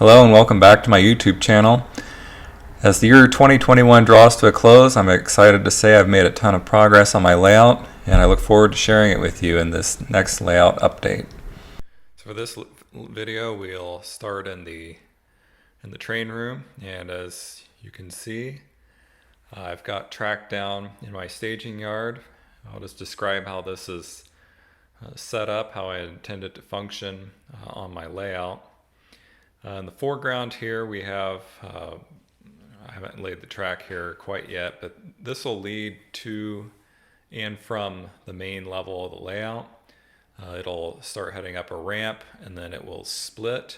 Hello and welcome back to my YouTube channel. As the year 2021 draws to a close, I'm excited to say I've made a ton of progress on my layout, and I look forward to sharing it with you in this next layout update. So for this video, we'll start in the train room, and as you can see, I've got track down in my staging yard. I'll just describe how this is set up, how I intend it to function on my layout. In the foreground here we have, I haven't laid the track here quite yet, but this will lead to and from the main level of the layout. It'll start heading up a ramp and then it will split,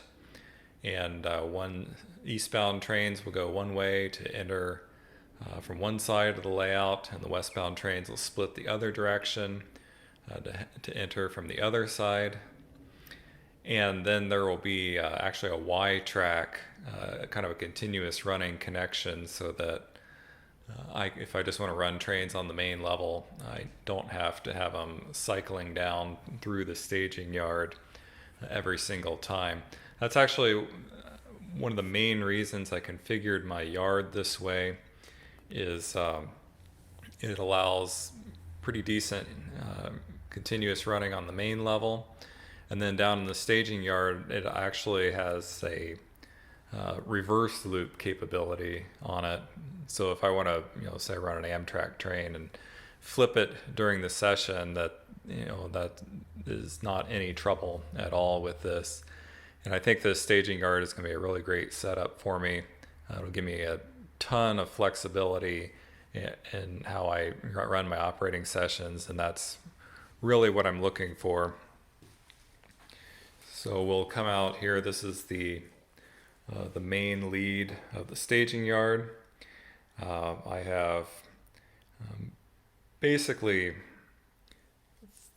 and one eastbound trains will go one way to enter from one side of the layout, and the westbound trains will split the other direction to enter from the other side. And then there will be actually a Y track, kind of a continuous running connection, so that if I just want to run trains on the main level, I don't have to have them cycling down through the staging yard every single time. That's actually one of the main reasons I configured my yard this way, is it allows pretty decent continuous running on the main level. And then down in the staging yard, it actually has a reverse loop capability on it. So if I want to, say run an Amtrak train and flip it during the session, that is not any trouble at all with this. And I think this staging yard is going to be a really great setup for me. It'll give me a ton of flexibility in how I run my operating sessions, and that's really what I'm looking for. So we'll come out here. This is the main lead of the staging yard. I have basically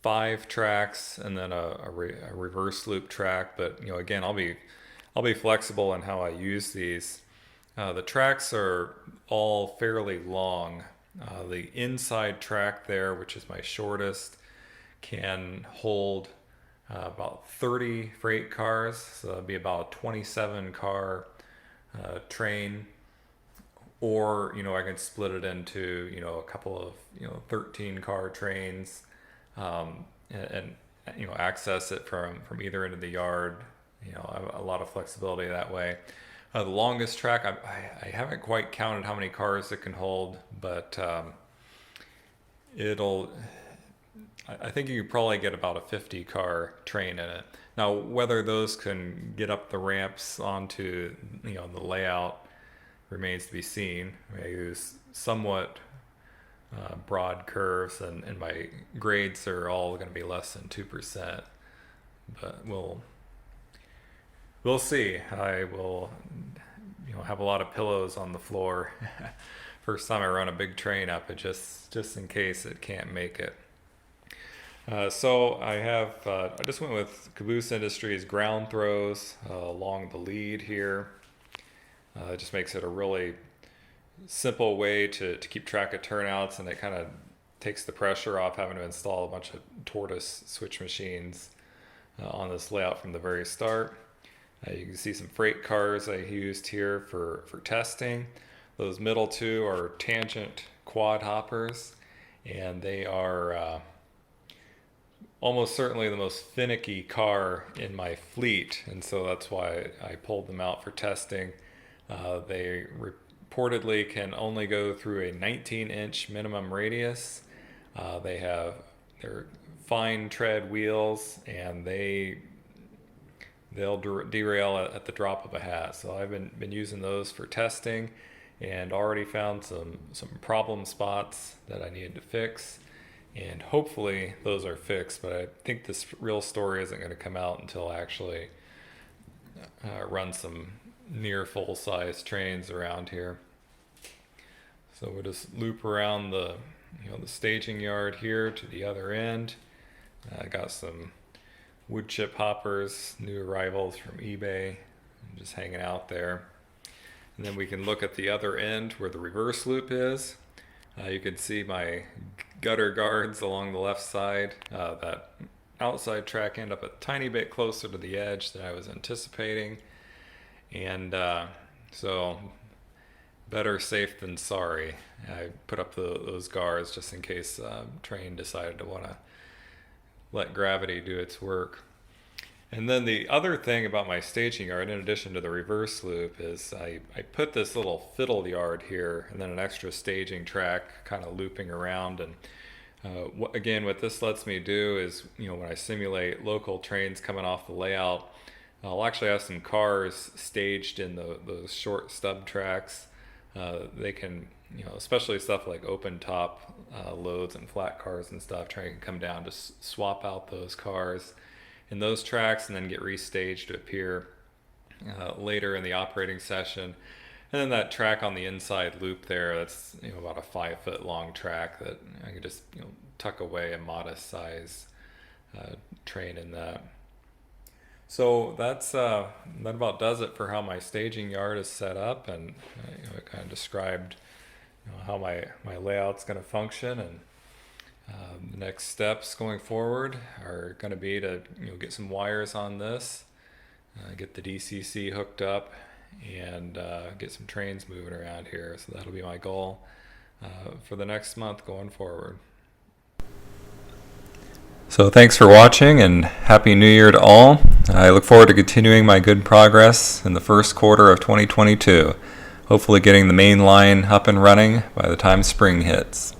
5 tracks and then a reverse loop track. But again, I'll be flexible in how I use these. The tracks are all fairly long. The inside track there, which is my shortest, can hold about 30 freight cars, so that'd be about a 27 car train. Or I can split it into a couple of 13 car trains, and access it from either end of the yard. I have a lot of flexibility that way. The longest track, I haven't quite counted how many cars it can hold, but I think you could probably get about a 50 car train in it. Now, whether those can get up the ramps onto the layout remains to be seen. I use somewhat broad curves, and my grades are all going to be less than 2%, but we'll see. I will have a lot of pillows on the floor first time I run a big train up, just in case it can't make it. So I just went with Caboose Industries ground throws along the lead here. It just makes it a really simple way to keep track of turnouts, and it kind of takes the pressure off having to install a bunch of tortoise switch machines on this layout from the very start. You can see some freight cars I used here for testing. Those middle two are tangent quad hoppers, and they are almost certainly the most finicky car in my fleet, and so that's why I pulled them out for testing. They reportedly can only go through a 19-inch minimum radius. They're fine tread wheels, and they'll derail at the drop of a hat. So I've been using those for testing, and already found some problem spots that I needed to fix. And hopefully those are fixed, but I think this real story isn't going to come out until I actually run some near full-size trains around here. So we'll just loop around the staging yard here to the other end. I got some wood chip hoppers, new arrivals from eBay, just hanging out there. And then we can look at the other end where the reverse loop is. You can see my gutter guards along the left side. That outside track end up a tiny bit closer to the edge than I was anticipating. And so better safe than sorry. I put up those guards just in case train decided to want to let gravity do its work. And then the other thing about my staging yard, in addition to the reverse loop, is I put this little fiddle yard here and then an extra staging track kind of looping around. And again, what this lets me do is, when I simulate local trains coming off the layout, I'll actually have some cars staged in those short stub tracks. They can, especially stuff like open top loads and flat cars and stuff, train can come down, just swap out those cars in those tracks and then get restaged to appear later in the operating session. And then that track on the inside loop there, that's about a 5-foot long track that I can just tuck away a modest size train in that. So that's that about does it for how my staging yard is set up, and I kind of described how my layout's going to function. And the next steps going forward are going to be to get some wires on this, get the DCC hooked up, and get some trains moving around here. So that'll be my goal for the next month going forward. So thanks for watching, and Happy New Year to all. I look forward to continuing my good progress in the first quarter of 2022, hopefully getting the main line up and running by the time spring hits.